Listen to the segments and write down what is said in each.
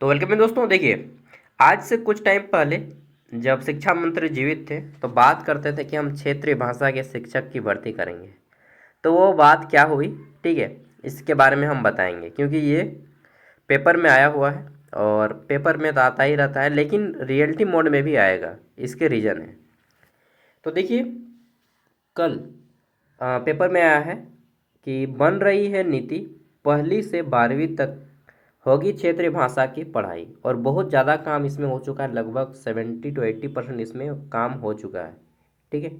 तो वेलकम है दोस्तों। देखिए, आज से कुछ टाइम पहले जब शिक्षा मंत्री जीवित थे तो बात करते थे कि हम क्षेत्रीय भाषा के शिक्षक की भर्ती करेंगे। तो वो बात क्या हुई, ठीक है, इसके बारे में हम बताएंगे, क्योंकि ये पेपर में आया हुआ है और पेपर में तो आता ही रहता है, लेकिन रियलिटी मोड में भी आएगा। इसके रीज़न है। तो देखिए, कल पेपर में आया है कि बन रही है नीति, पहली से 12वीं तक होगी क्षेत्रीय भाषा की पढ़ाई। और बहुत ज़्यादा काम इसमें हो चुका है, लगभग 70 to 80% इसमें काम हो चुका है। ठीक है,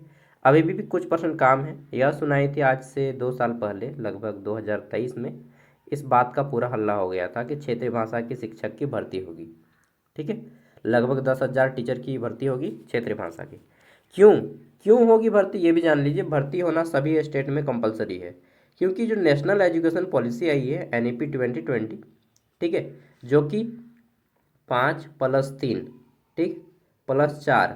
अभी भी कुछ परसेंट काम है। यह सुनाई थी आज से 2 साल पहले, लगभग 2023 में इस बात का पूरा हल्ला हो गया था कि क्षेत्रीय भाषा के शिक्षक की भर्ती होगी। ठीक है, लगभग 10,000 टीचर की भर्ती होगी क्षेत्रीय भाषा की। क्यों क्यों होगी भर्ती, ये भी जान लीजिए। भर्ती होना सभी स्टेट में कंपलसरी है, क्योंकि जो नेशनल एजुकेशन पॉलिसी आई है NEP 2020, ठीक है, जो कि 5+3, ठीक, +4,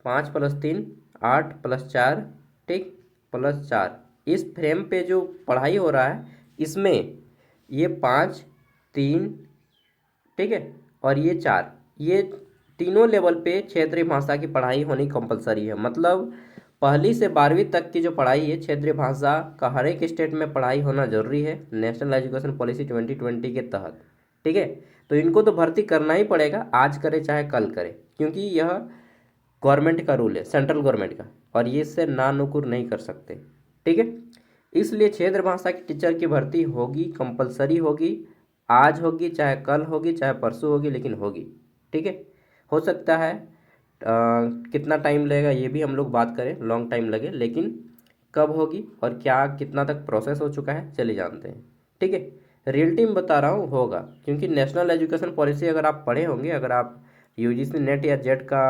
5+3 8+4, ठीक, +4, इस फ्रेम पे जो पढ़ाई हो रहा है, इसमें ये 5 3, ठीक है, और ये 4, ये तीनों लेवल पे क्षेत्रीय भाषा की पढ़ाई होनी कंपलसरी है। मतलब पहली से 12वीं तक की जो पढ़ाई है क्षेत्रीय भाषा का हर एक स्टेट में पढ़ाई होना जरूरी है, नेशनल एजुकेशन पॉलिसी 2020 के तहत। ठीक है, तो इनको तो भर्ती करना ही पड़ेगा, आज करे चाहे कल करे, क्योंकि यह गवर्नमेंट का रूल है, सेंट्रल गवर्नमेंट का, और ये इससे ना नुकुर नहीं कर सकते। ठीक है, इसलिए क्षेत्र भाषा की टीचर की भर्ती होगी, कंपलसरी होगी। आज होगी चाहे कल होगी चाहे परसों होगी, लेकिन होगी। ठीक है, हो सकता है कितना टाइम लगेगा ये भी हम लोग बात करें, लॉन्ग टाइम लगे, लेकिन कब होगी और क्या कितना तक प्रोसेस हो चुका है चलिए जानते हैं। ठीक है, रियलिटी में बता रहा हूँ, होगा, क्योंकि नेशनल एजुकेशन पॉलिसी अगर आप पढ़े होंगे, अगर आप UGC नेट या जेट का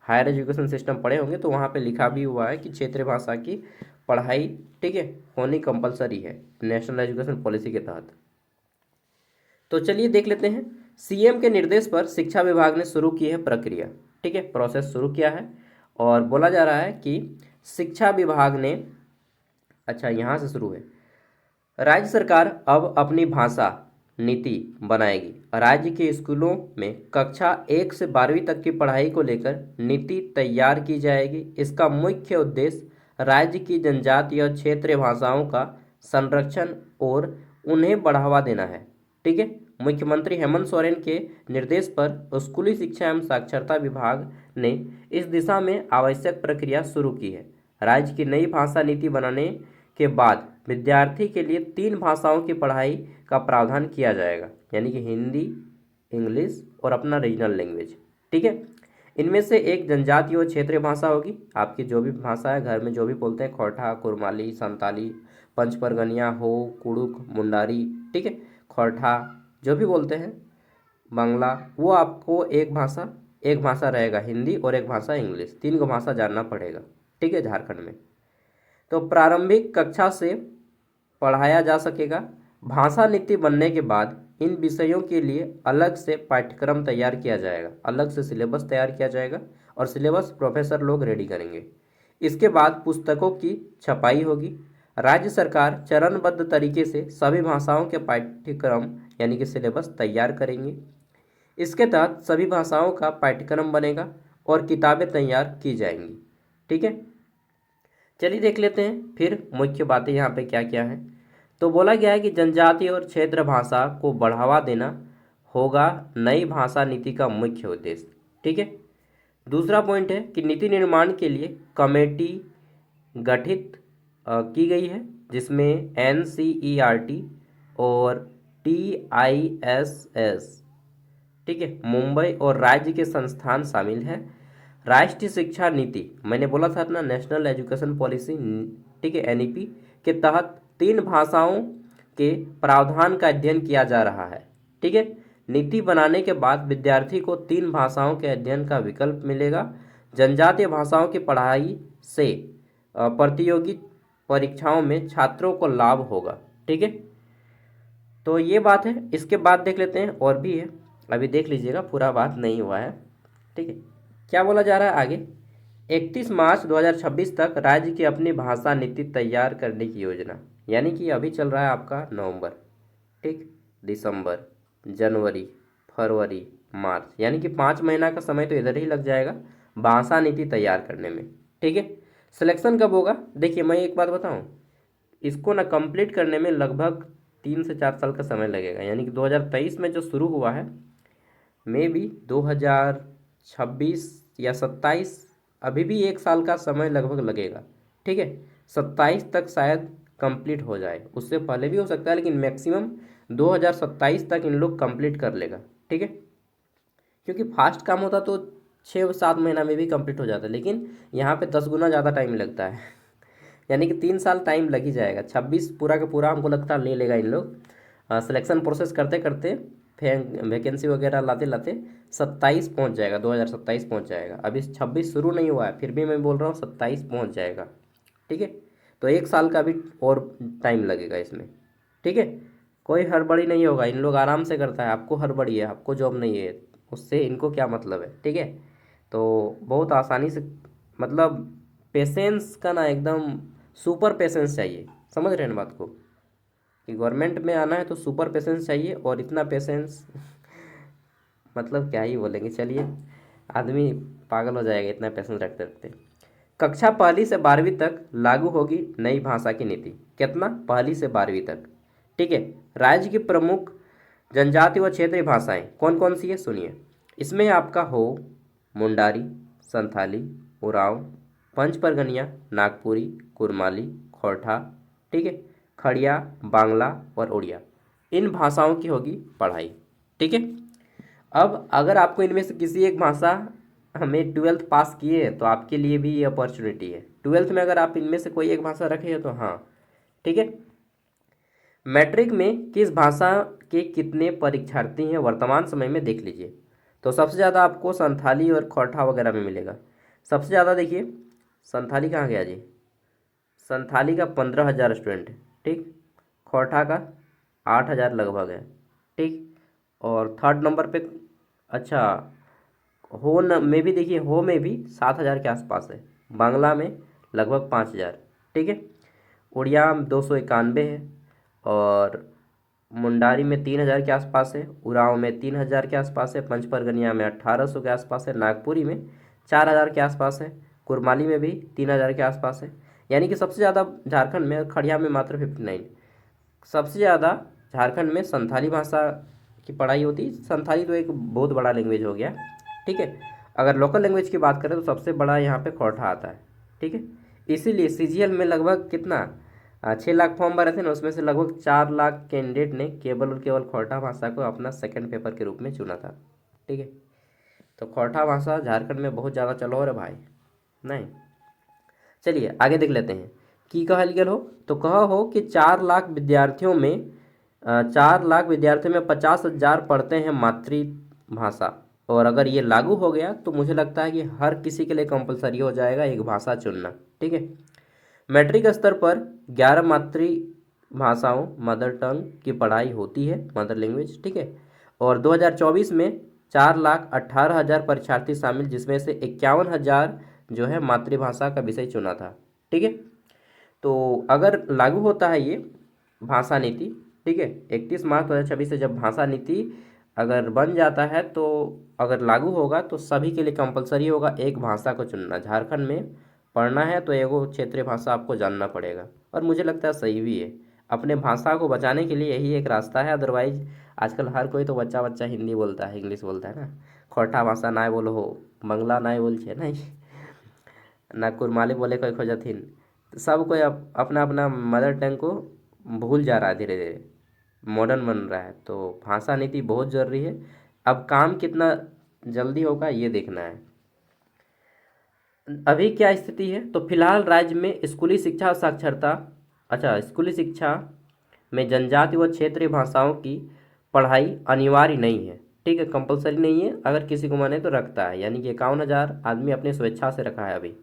हायर एजुकेशन सिस्टम पढ़े होंगे, तो वहाँ पे लिखा भी हुआ है कि क्षेत्रीय भाषा की पढ़ाई, ठीक है, होनी कंपलसरी है नेशनल एजुकेशन पॉलिसी के तहत। तो चलिए देख लेते हैं। CM के निर्देश पर शिक्षा विभाग ने शुरू की है प्रक्रिया, ठीक है, प्रोसेस शुरू किया है। और बोला जा रहा है कि शिक्षा विभाग ने, अच्छा यहाँ से शुरू है, राज्य सरकार अब अपनी भाषा नीति बनाएगी। राज्य के स्कूलों में कक्षा 1 से 12वीं तक की पढ़ाई को लेकर नीति तैयार की जाएगी। इसका मुख्य उद्देश्य राज्य की जनजातीय और क्षेत्रीय भाषाओं का संरक्षण और उन्हें बढ़ावा देना है। ठीक है, मुख्यमंत्री हेमंत सोरेन के निर्देश पर स्कूली शिक्षा एवं साक्षरता विभाग ने इस दिशा में आवश्यक प्रक्रिया शुरू की है। राज्य की नई भाषा नीति बनाने के बाद विद्यार्थी के लिए 3 भाषाओं की पढ़ाई का प्रावधान किया जाएगा, यानी कि हिंदी, इंग्लिश और अपना रीजनल लैंग्वेज। ठीक है, इनमें से एक जनजातीय और क्षेत्रीय भाषा होगी। आपकी जो भी भाषा है, घर में जो भी बोलते हैं, खोरठा, कुरमाली, संताली, पंचपरगनिया, हो, कुड़ुक, मुंडारी, ठीक है, खोरठा, जो भी बोलते हैं, बांग्ला, वो आपको एक भाषा रहेगा हिंदी और एक भाषा इंग्लिश, 3 को भाषा जानना पड़ेगा। ठीक है, झारखंड में तो प्रारंभिक कक्षा से पढ़ाया जा सकेगा। भाषा नीति बनने के बाद इन विषयों के लिए अलग से पाठ्यक्रम तैयार किया जाएगा, अलग से सिलेबस तैयार किया जाएगा, और सिलेबस प्रोफेसर लोग रेडी करेंगे। इसके बाद पुस्तकों की छपाई होगी। राज्य सरकार चरणबद्ध तरीके से सभी भाषाओं के पाठ्यक्रम यानी कि सिलेबस तैयार करेंगे। इसके तहत सभी भाषाओं का पाठ्यक्रम बनेगा और किताबें तैयार की जाएंगी। ठीक है, चलिए देख लेते हैं फिर मुख्य बातें यहाँ पे क्या क्या है। तो बोला गया है कि जनजातीय और क्षेत्र भाषा को बढ़ावा देना होगा नई भाषा नीति का मुख्य उद्देश्य। ठीक है, दूसरा पॉइंट है कि नीति निर्माण के लिए कमेटी गठित की गई है, जिसमें NCERT और TISS, ठीक है, मुंबई और राज्य के संस्थान शामिल है। राष्ट्रीय शिक्षा नीति, मैंने बोला था ना, नेशनल एजुकेशन पॉलिसी, ठीक है, NEP के तहत 3 भाषाओं के प्रावधान का अध्ययन किया जा रहा है। ठीक है, नीति बनाने के बाद विद्यार्थी को 3 भाषाओं के अध्ययन का विकल्प मिलेगा। जनजातीय भाषाओं की पढ़ाई से प्रतियोगी परीक्षाओं में छात्रों को लाभ होगा। ठीक है, तो ये बात है। इसके बाद देख लेते हैं, और भी है, अभी देख लीजिएगा, पूरा बात नहीं हुआ है। ठीक है, क्या बोला जा रहा है आगे, 31 मार्च 2026 तक राज्य की अपनी भाषा नीति तैयार करने की योजना, यानी कि अभी चल रहा है आपका नवंबर, ठीक, दिसंबर, जनवरी, फरवरी, मार्च, यानी कि 5 महीना का समय तो इधर ही लग जाएगा भाषा नीति तैयार करने में। ठीक है, सिलेक्शन कब होगा? देखिए मैं एक बात बताऊं, इसको ना कंप्लीट करने में लगभग 3 से 4 साल का समय लगेगा, यानी कि 2023 में जो शुरू हुआ है, मे बी 2026 या 27, अभी भी 1 साल का समय लगभग लगेगा। ठीक है, 27 तक शायद कंप्लीट हो जाए, उससे पहले भी हो सकता है, लेकिन मैक्सिमम 2027 तक इन लोग कंप्लीट कर लेगा। ठीक है, क्योंकि फास्ट काम होता तो 6 7 महीना में भी कंप्लीट हो जाता, लेकिन यहाँ पे 10 गुना ज़्यादा टाइम लगता है यानी कि 3 साल टाइम लग ही जाएगा। 26 पूरा का पूरा हमको लगता है ले लेगा इन लोग, सिलेक्शन प्रोसेस करते करते, वैकेंसी वगैरह लाते लाते 27 पहुँच जाएगा, 2027 पहुँच जाएगा। अभी 26 शुरू नहीं हुआ है, फिर भी मैं बोल रहा हूँ 27 पहुँच जाएगा। ठीक है, तो 1 साल का भी और टाइम लगेगा इसमें। ठीक है, कोई हड़बड़ी नहीं होगा, इन लोग आराम से करता है। आपको हड़बड़ी है, आपको जॉब नहीं है, उससे इनको क्या मतलब है। ठीक है, तो बहुत आसानी से, मतलब पेशेंस का ना एकदम सुपर पेशेंस चाहिए, समझ रहे हैं ना बात को, कि गवर्नमेंट में आना है तो सुपर पेशेंस चाहिए, और इतना पेशेंस मतलब क्या ही बोलेंगे, चलिए आदमी पागल हो जाएगा इतना पेशेंस रखते रखते। कक्षा 1 से 12वीं तक लागू होगी नई भाषा की नीति। कितना? 1 से 12वीं तक। ठीक है, राज्य की प्रमुख जनजाति व क्षेत्रीय भाषाएं कौन कौन सी है सुनिए। इसमें आपका हो मुंडारी, संथाली, उरांव, पंच परगनिया, नागपुरी, कुरमाली, खोरठा, ठीक है, खड़िया, बांग्ला और उड़िया। इन भाषाओं की होगी पढ़ाई। ठीक है, अब अगर आपको इनमें से किसी एक भाषा, हमें 12th पास किए तो आपके लिए भी ये अपॉर्चुनिटी है। 12th में अगर आप इनमें से कोई एक भाषा रखे हो तो हाँ। ठीक है, मैट्रिक में किस भाषा के कितने परीक्षार्थी हैं वर्तमान समय में देख लीजिए। तो सबसे ज़्यादा आपको संथाली और खोरठा वगैरह में मिलेगा। सबसे ज़्यादा देखिए, संथाली कहाँ गया जी, संथाली का 15,000 स्टूडेंट है। ठीक, खोरठा का 8,000 लगभग है। ठीक, और थर्ड नंबर पे, अच्छा, हो न में भी देखिए, हो में भी 7,000 के आसपास है। बांग्ला में लगभग 5,000। ठीक है, उड़िया में 291 है, और मुंडारी में 3,000 के आसपास है, उरांव में 3,000 के आसपास है, पंच परगनिया में 1,800 के आसपास है, नागपुरी में 4,000 के आसपास है, कुरमाली में भी 3,000 के आसपास है। यानी कि सबसे ज़्यादा झारखंड में, खड़िया में मात्र 59। सबसे ज़्यादा झारखंड में संथाली भाषा की पढ़ाई होती है। संथाली तो एक बहुत बड़ा लैंग्वेज हो गया। ठीक है, अगर लोकल लैंग्वेज की बात करें तो सबसे बड़ा यहाँ पे खोरठा आता है। ठीक है, इसीलिए सीजीएल में लगभग कितना, 6 लाख फॉर्म भरे थे ना, उसमें से लगभग 4 लाख कैंडिडेट ने केवल और केवल खोरठा भाषा को अपना सेकंड पेपर के रूप में चुना था। ठीक है, तो खोरठा भाषा झारखंड में बहुत ज़्यादा चलो हो रहा भाई, नहीं। चलिए आगे देख लेते हैं। की कहल गेल हो, तो कहा हो कि 4 लाख विद्यार्थियों में 50,000 पढ़ते हैं मातृभाषा, और अगर ये लागू हो गया तो मुझे लगता है कि हर किसी के लिए कंपलसरी हो जाएगा एक भाषा चुनना। ठीक है, मैट्रिक स्तर पर 11 मातृभाषाओं मदर टंग की पढ़ाई होती है, मदर लैंग्वेज। ठीक है, और 2024 में 4,18,000 परीक्षार्थी शामिल, जिसमें से 51,000 जो है मातृभाषा का विषय चुना था। ठीक है, तो अगर लागू होता है ये भाषा नीति, ठीक है, 31 मार्च 2026 से जब भाषा नीति अगर बन जाता है, तो अगर लागू होगा तो सभी के लिए कंपलसरी होगा एक भाषा को चुनना। झारखंड में पढ़ना है तो एगो क्षेत्रीय भाषा आपको जानना पड़ेगा, और मुझे लगता है सही भी है। अपने भाषा को बचाने के लिए यही एक रास्ता है, अदरवाइज आजकल हर कोई तो बच्चा बच्चा हिंदी बोलता है, इंग्लिश बोलता है ना। खोरठा भाषा ना बोलो हो, बंगला ना बोल छे नहीं, ना कुरमाली बोले कोई खोजथिन। सब कोई अपना अपना मदर टंग को भूल जा रहा है, धीरे धीरे मॉडर्न बन रहा है। तो भाषा नीति बहुत ज़रूरी है। अब काम कितना जल्दी होगा ये देखना है। अभी क्या स्थिति है, तो फिलहाल राज्य में स्कूली शिक्षा और साक्षरता, अच्छा, स्कूली शिक्षा में जनजाति व क्षेत्रीय भाषाओं की पढ़ाई अनिवार्य नहीं है। ठीक है, कंपलसरी नहीं है, अगर किसी को माने तो रखता है, यानी कि 51,000 आदमी अपने स्वेच्छा से रखा है अभी।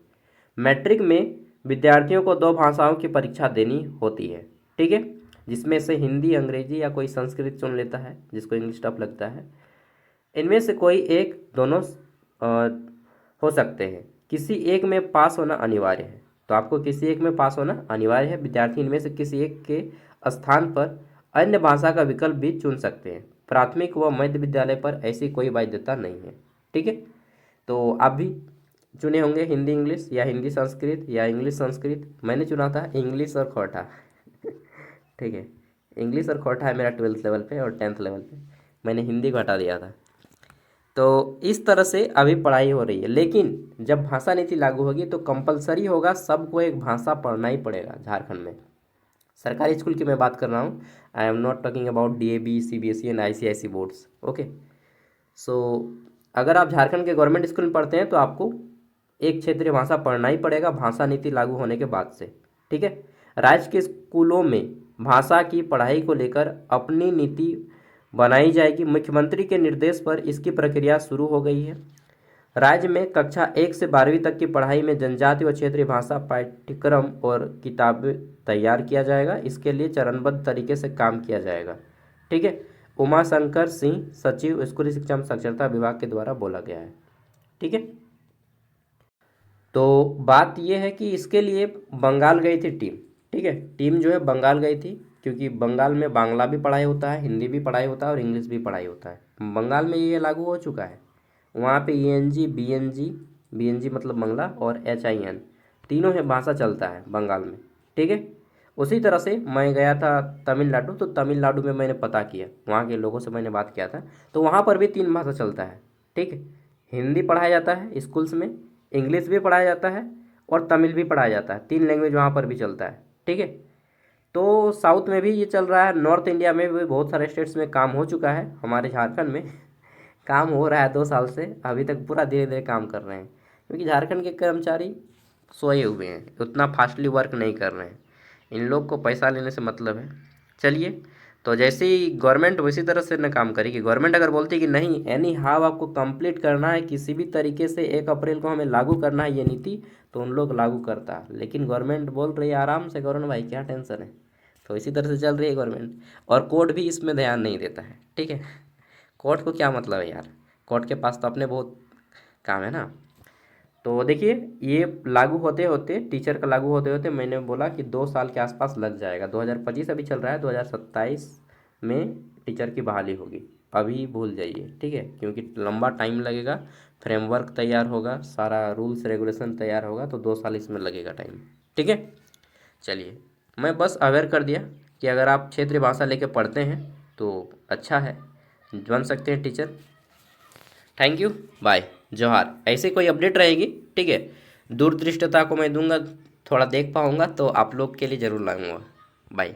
मैट्रिक में विद्यार्थियों को 2 भाषाओं की परीक्षा देनी होती है। ठीक है, जिसमें से हिंदी, अंग्रेजी या कोई संस्कृत चुन लेता है जिसको इंग्लिश टफ लगता है। इनमें से कोई एक, दोनों हो सकते हैं। किसी एक में पास होना अनिवार्य है, तो आपको किसी एक में पास होना अनिवार्य है। विद्यार्थी इनमें से किसी एक के स्थान पर अन्य भाषा का विकल्प भी चुन सकते हैं। प्राथमिक व मध्य विद्यालय पर ऐसी कोई बाध्यता नहीं है। ठीक है, तो आप भी चुने होंगे हिंदी इंग्लिश या हिंदी संस्कृत या इंग्लिश संस्कृत। मैंने चुना था इंग्लिश और खोटा। ठीक है, इंग्लिश और खोटा है मेरा 12th लेवल पे, और 10th लेवल पे मैंने हिंदी को हटा दिया था। तो इस तरह से अभी पढ़ाई हो रही है, लेकिन जब भाषा नीति लागू होगी तो कंपलसरी होगा, सबको एक भाषा पढ़ना ही पड़ेगा झारखंड में। सरकारी स्कूल की मैं बात कर रहा हूँ, I am not talking about DAV, CBSE and ICIC boards. Okay, so अगर आप झारखंड के गवर्नमेंट स्कूल में पढ़ते हैं तो आपको एक क्षेत्रीय भाषा पढ़ना ही पड़ेगा भाषा नीति लागू होने के बाद से। ठीक है, राज्य के स्कूलों में भाषा की पढ़ाई को लेकर अपनी नीति बनाई जाएगी। मुख्यमंत्री के निर्देश पर इसकी प्रक्रिया शुरू हो गई है। राज्य में कक्षा 1 से 12वीं तक की पढ़ाई में जनजातीय व क्षेत्रीय भाषा पाठ्यक्रम और किताबें तैयार किया जाएगा। इसके लिए चरणबद्ध तरीके से काम किया जाएगा। ठीक है, उमाशंकर सिंह, सचिव स्कूली शिक्षा एवं साक्षरता विभाग के द्वारा बोला गया है। ठीक है, तो बात यह है कि इसके लिए बंगाल गई थी टीम। ठीक है, टीम जो है बंगाल गई थी, क्योंकि बंगाल में बांग्ला भी पढ़ाई होता है, हिंदी भी पढ़ाई होता है और इंग्लिश भी पढ़ाई होता है। बंगाल में ये लागू हो चुका है। वहाँ पे ENG, BNG, BNG मतलब बंगला, और HIN तीनों है भाषा चलता है बंगाल में। ठीक है, उसी तरह से मैं गया था तमिलनाडु, तो तमिलनाडु में मैंने पता किया, वहाँ के लोगों से मैंने बात किया था, तो वहाँ पर भी 3 भाषा चलता है। ठीक है, हिंदी पढ़ाया जाता है स्कूल्स में, इंग्लिश भी पढ़ाया जाता है और तमिल भी पढ़ाया जाता है। 3 लैंग्वेज वहाँ पर भी चलता है। ठीक है, तो साउथ में भी ये चल रहा है, नॉर्थ इंडिया में भी बहुत सारे स्टेट्स में काम हो चुका है। हमारे झारखंड में काम हो रहा है 2 साल से, अभी तक पूरा धीरे धीरे काम कर रहे हैं, क्योंकि झारखंड के कर्मचारी सोए हुए हैं, उतना फास्टली वर्क नहीं कर रहे हैं। इन लोग को पैसा लेने से मतलब है। चलिए, तो जैसे ही गवर्नमेंट वैसी तरह से न काम करेगी। गवर्नमेंट अगर बोलती है कि नहीं, एनी हाउ आपको कंप्लीट करना है, किसी भी तरीके से 1 अप्रैल को हमें लागू करना है ये नीति, तो उन लोग लागू करता है। लेकिन गवर्नमेंट बोल रही है आराम से करो ना भाई, क्या टेंशन है। तो इसी तरह से चल रही है गवर्नमेंट, और कोर्ट भी इसमें ध्यान नहीं देता है। ठीक है, कोर्ट को क्या मतलब है यार, कोर्ट के पास तो अपने बहुत काम है ना। तो देखिए, ये लागू होते होते, टीचर का लागू होते होते मैंने बोला कि 2 साल के आसपास लग जाएगा। 2025 अभी चल रहा है, 2027 में टीचर की बहाली होगी। अभी भूल जाइए, ठीक है, क्योंकि लंबा टाइम लगेगा, फ्रेमवर्क तैयार होगा, सारा रूल्स रेगुलेशन तैयार होगा, तो 2 साल इसमें लगेगा टाइम। ठीक है, चलिए, मैं बस अवेयर कर दिया कि अगर आप क्षेत्रीय भाषा लेके पढ़ते हैं तो अच्छा है, बन सकते हैं टीचर। थैंक यू, बाय, जोहार। ऐसे कोई अपडेट रहेगी, ठीक है, दूरदृष्टता को मैं दूंगा, थोड़ा देख पाऊंगा तो आप लोग के लिए ज़रूर लाऊंगा। बाय।